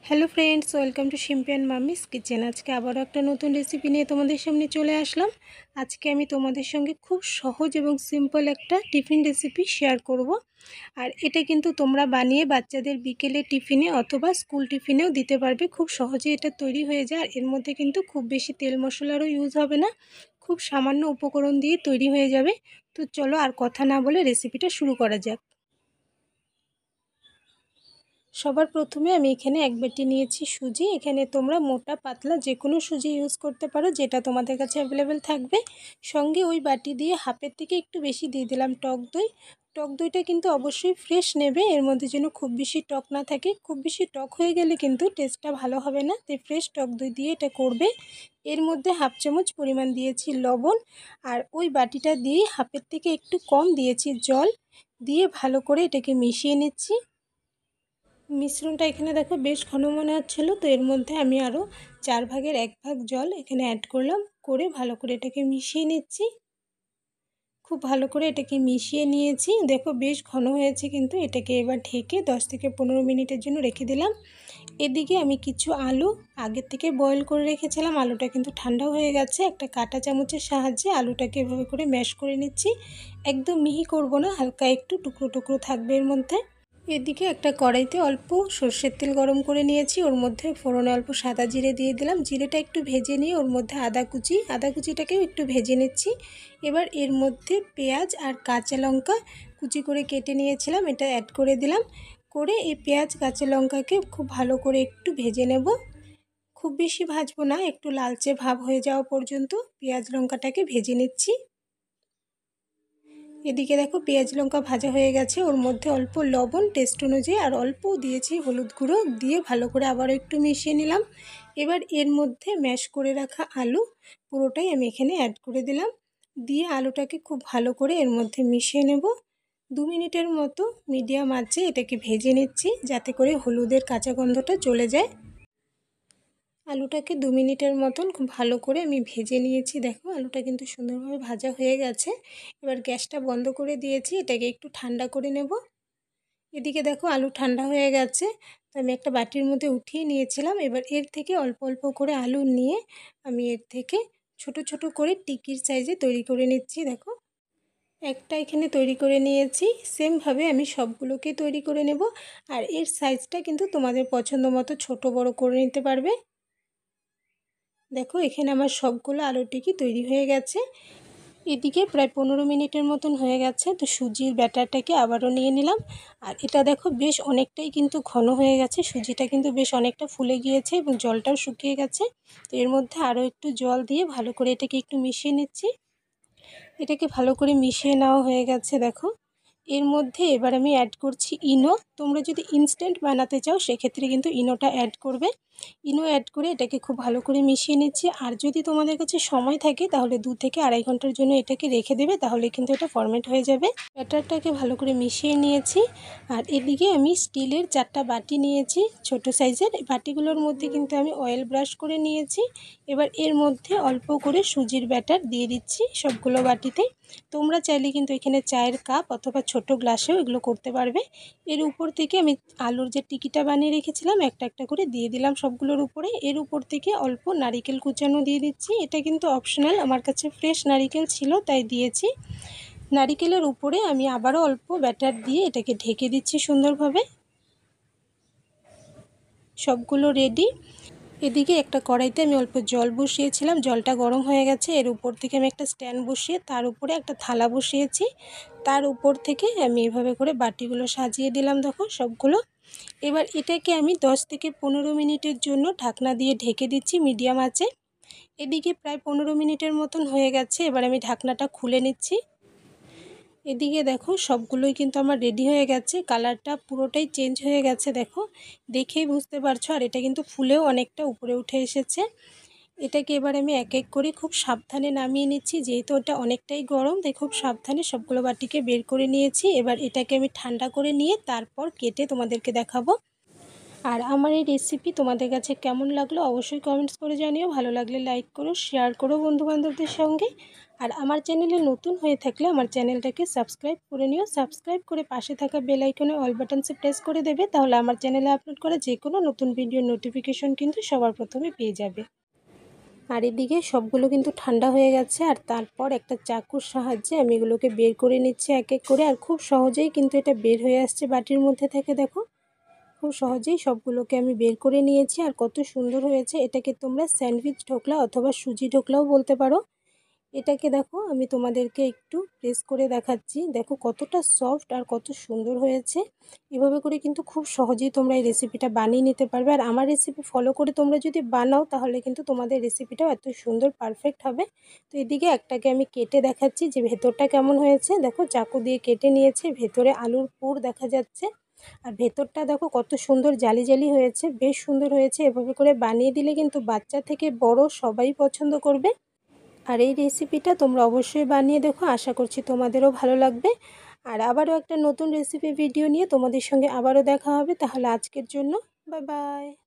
Hello friends, welcome to Shimpi and mummy's kitchen. আজকে আবারও একটা নতুন রেসিপি নিয়ে তোমাদের সামনে চলে আসলাম। আজকে আমি তোমাদের সঙ্গে খুব সহজ এবং সিম্পল একটা টিফিন রেসিপি শেয়ার করব। আর এটা কিন্তু তোমরা বানিয়ে বাচ্চাদের বিকেলে টিফিনে অথবা স্কুল টিফিনেও দিতে পারবে। খুব সহজে এটা তৈরি হয়ে যায়। আর এর মধ্যে কিন্তু খুব বেশি তেল মশলারও ইউজ হবে না, খুব সামান্য উপকরণ দিয়ে তৈরি হয়ে যাবে। তো চলো আর কথা না বলে রেসিপিটা শুরু করা যাক। সবার প্রথমে আমি এখানে এক বাটি নিয়েছি সুজি। এখানে তোমরা মোটা পাতলা যে কোনো সুজি ইউজ করতে পারো, যেটা তোমাদের কাছে অ্যাভেলেবেল থাকবে। সঙ্গে ওই বাটি দিয়ে হাফের থেকে একটু বেশি দিয়ে দিলাম টক দই। টক দইটা কিন্তু অবশ্যই ফ্রেশ নেবে, এর মধ্যে যেন খুব বেশি টক না থাকে। খুব বেশি টক হয়ে গেলে কিন্তু টেস্টটা ভালো হবে না, তাই ফ্রেশ টক দই দিয়ে এটা করবে। এর মধ্যে হাফ চামচ পরিমাণ দিয়েছি লবণ, আর ওই বাটিটা দিয়েই হাফের থেকে একটু কম দিয়েছি জল। দিয়ে ভালো করে এটাকে মিশিয়ে নিচ্ছি। মিশ্রণটা এখানে দেখো বেশ ঘন মনে হচ্ছিলো, তো এর মধ্যে আমি আরও 1/4 ভাগ জল এখানে অ্যাড করলাম। করে ভালো করে এটাকে মিশিয়ে নিচ্ছি। খুব ভালো করে এটাকে মিশিয়ে নিয়েছি। দেখো বেশ ঘন হয়েছে, কিন্তু এটাকে এবার ঢেকে 10 থেকে 15 মিনিটের জন্য রেখে দিলাম। এদিকে আমি কিছু আলু আগের থেকে বয়েল করে রেখেছিলাম। আলুটা কিন্তু ঠান্ডা হয়ে গেছে। একটা কাঁটা চামচের সাহায্যে আলুটাকে এভাবে করে ম্যাশ করে নিচ্ছি। একদম মিহি করব না, হালকা একটু টুকরো টুকরো থাকবে এর মধ্যে। এদিকে একটা কড়াইতে অল্প সর্ষের তেল গরম করে নিয়েছি। ওর মধ্যে ফোড়নে অল্প সাদা জিরে দিয়ে দিলাম। জিরেটা একটু ভেজে নিয়ে ওর মধ্যে আদা কুচিটাকেও একটু ভেজে নিচ্ছি। এবার এর মধ্যে পেঁয়াজ আর কাঁচা লঙ্কা কুচি করে কেটে নিয়েছিলাম, এটা অ্যাড করে দিলাম। করে এই পেঁয়াজ কাঁচা লঙ্কাকে খুব ভালো করে একটু ভেজে নেব। খুব বেশি ভাজবো না, একটু লালচে ভাব হয়ে যাওয়া পর্যন্ত পেঁয়াজ লঙ্কাটাকে ভেজে নিচ্ছি। এদিকে দেখো পেঁয়াজ লঙ্কা ভাজা হয়ে গেছে। ওর মধ্যে অল্প লবণ টেস্ট অনুযায়ী আর অল্প দিয়েছি হলুদ গুঁড়ো দিয়ে ভালো করে আবারও একটু মিশিয়ে নিলাম। এবার এর মধ্যে ম্যাশ করে রাখা আলু পুরোটাই আমি এখানে অ্যাড করে দিলাম। দিয়ে আলুটাকে খুব ভালো করে এর মধ্যে মিশিয়ে নেব। 2 মিনিটের মতো মিডিয়াম আঁচে এটাকে ভেজে নিচ্ছি, যাতে করে হলুদের কাঁচা গন্ধটা চলে যায়। আলুটাকে 2 মিনিটের মতন খুব ভালো করে আমি ভেজে নিয়েছি। দেখো আলুটা কিন্তু সুন্দরভাবে ভাজা হয়ে গেছে। এবার গ্যাসটা বন্ধ করে দিয়েছি, এটাকে একটু ঠান্ডা করে নেব। এদিকে দেখো আলু ঠান্ডা হয়ে গেছে, তো আমি একটা বাটির মধ্যে উঠিয়ে নিয়েছিলাম। এবার এর থেকে অল্প অল্প করে আলু নিয়ে আমি এর থেকে ছোট ছোট করে টিকির সাইজে তৈরি করে নিচ্ছি। দেখো একটা এখানে তৈরি করে নিয়েছি, সেমভাবে আমি সবগুলোকে তৈরি করে নেব। আর এর সাইজটা কিন্তু তোমাদের পছন্দ মতো ছোট বড় করে নিতে পারবে। দেখো এখানে আমার সবগুলো আলুর টিকি তৈরি হয়ে গেছে। এদিকে প্রায় 15 মিনিটের মতন হয়ে গেছে, তো সুজির ব্যাটারটাকে আবারও নিয়ে নিলাম। আর এটা দেখো বেশ অনেকটাই কিন্তু ঘন হয়ে গেছে, সুজিটা কিন্তু বেশ অনেকটা ফুলে গিয়েছে এবং জলটাও শুকিয়ে গেছে। তো এর মধ্যে আরও একটু জল দিয়ে ভালো করে এটাকে একটু মিশিয়ে নিচ্ছি। এটাকে ভালো করে মিশিয়ে নেওয়া হয়ে গেছে। দেখো এর মধ্যে এবার আমি অ্যাড করছি ইনো। তোমরা যদি ইনস্ট্যান্ট বানাতে চাও সেক্ষেত্রে কিন্তু ইনোটা অ্যাড করবে। ইনো অ্যাড করে এটাকে খুব ভালো করে মিশিয়ে নিচ্ছি। আর যদি তোমাদের কাছে সময় থাকে তাহলে 2 থেকে আড়াই ঘন্টার জন্য এটাকে রেখে দেবে, তাহলে কিন্তু এটা ফরমেট হয়ে যাবে। ব্যাটারটাকে ভালো করে মিশিয়ে নিয়েছি। আর এদিকে আমি স্টিলের 4টা বাটি নিয়েছি ছোট সাইজের। এই বাটিগুলোর মধ্যে কিন্তু আমি অয়েল ব্রাশ করে নিয়েছি। এবার এর মধ্যে অল্প করে সুজির ব্যাটার দিয়ে দিচ্ছি সবগুলো বাটিতে। তোমরা চাইলে কিন্তু এখানে চায়ের কাপ অথবা ছোট গ্লাসেও এগুলো করতে পারবে। এর উপর থেকে আমি আলুর যে টিকিটা বানিয়ে রেখেছিলাম একটা একটা করে দিয়ে দিলাম সবগুলোর উপরে। এর উপর থেকে অল্প নারিকেল কুচানো দিয়ে দিচ্ছি। এটা কিন্তু অপশনাল, আমার কাছে ফ্রেশ নারিকেল ছিল তাই দিয়েছি। নারিকেলের উপরে আমি আবারও অল্প ব্যাটার দিয়ে এটাকে ঢেকে দিচ্ছি সুন্দরভাবে। সবগুলো রেডি। এদিকে একটা কড়াইতে আমি অল্প জল বসিয়েছিলাম, জলটা গরম হয়ে গেছে। এর উপর থেকে আমি একটা স্ট্যান্ড বসিয়ে তার উপরে একটা থালা বসিয়েছি। তার উপর থেকে আমি এভাবে করে বাটিগুলো সাজিয়ে দিলাম। দেখো সবগুলো। এবার এটাকে আমি 10 থেকে 15 মিনিটের জন্য ঢাকনা দিয়ে ঢেকে দিচ্ছি মিডিয়াম আঁচে। এদিকে প্রায় 15 মিনিটের মতন হয়ে গেছে। এবার আমি ঢাকনাটা খুলে নিচ্ছি। এদিকে দেখো সবগুলোই কিন্তু আমার রেডি হয়ে গেছে। কালারটা পুরোটাই চেঞ্জ হয়ে গেছে, দেখো দেখেই বুঝতে পারছো। আর এটা কিন্তু ফুলেও অনেকটা উপরে উঠে এসেছে। এটাকে এবার আমি এক এক করে খুব সাবধানে নামিয়ে নিচ্ছি, যেহেতু ওটা অনেকটাই গরম, তাই খুব সাবধানে সবগুলো বাটিকে বের করে নিয়েছি। এবার এটাকে আমি ঠান্ডা করে নিয়ে তারপর কেটে তোমাদেরকে দেখাবো। আর আমার এই রেসিপি তোমাদের কাছে কেমন লাগলো অবশ্যই কমেন্টস করে জানিও। ভালো লাগলে লাইক করো, শেয়ার করো বন্ধুবান্ধবদের সঙ্গে। আর আমার চ্যানেলে নতুন হয়ে থাকলে আমার চ্যানেলটাকে সাবস্ক্রাইব করে নিও। সাবস্ক্রাইব করে পাশে থাকা বেল আইকনে অল বাটনসে প্রেস করে দেবে, তাহলে আমার চ্যানেলে আপলোড করা যে কোনো নতুন ভিডিওর নোটিফিকেশন কিন্তু সবার প্রথমে পেয়ে যাবে। আর এদিকে সবগুলো কিন্তু ঠান্ডা হয়ে গেছে, আর তারপর একটা চাকুর সাহায্যে আমি এগুলোকে বের করে নিচ্ছি এক এক করে। আর খুব সহজেই কিন্তু এটা বের হয়ে আসছে বাটির মধ্যে থেকে, দেখো খুব সহজেই সবগুলোকে আমি বের করে নিয়েছি। আর কত সুন্দর হয়েছে। এটাকে তোমরা স্যান্ডউইচ ঢোকলা অথবা সুজি ঢোকলাও বলতে পারো। এটাকে দেখো আমি তোমাদেরকে একটু প্রেস করে দেখাচ্ছি, দেখো কতটা সফট আর কত সুন্দর হয়েছে। এভাবে করে কিন্তু খুব সহজেই তোমরা এই রেসিপিটা বানিয়ে নিতে পারবে। আর আমার রেসিপি ফলো করে তোমরা যদি বানাও তাহলে কিন্তু তোমাদের রেসিপিটাও এত সুন্দর পারফেক্ট হবে। তো এদিকে একটাকে আমি কেটে দেখাচ্ছি যে ভেতরটা কেমন হয়েছে। দেখো চাকু দিয়ে কেটে নিয়েছে, ভেতরে আলুর পুর দেখা যাচ্ছে। আর ভেতরটা দেখো কত সুন্দর জালি জালি হয়েছে, বেশ সুন্দর হয়েছে। এভাবে করে বানিয়ে দিলে কিন্তু বাচ্চা থেকে বড় সবাই পছন্দ করবে। আর এই রেসিপিটা তোমরা অবশ্যই বানিয়ে দেখো, আশা করছি তোমাদেরও ভালো লাগবে। আর আবারও একটা নতুন রেসিপি ভিডিও নিয়ে তোমাদের সঙ্গে আবারও দেখা হবে। তাহলে আজকের জন্য বাই বাই।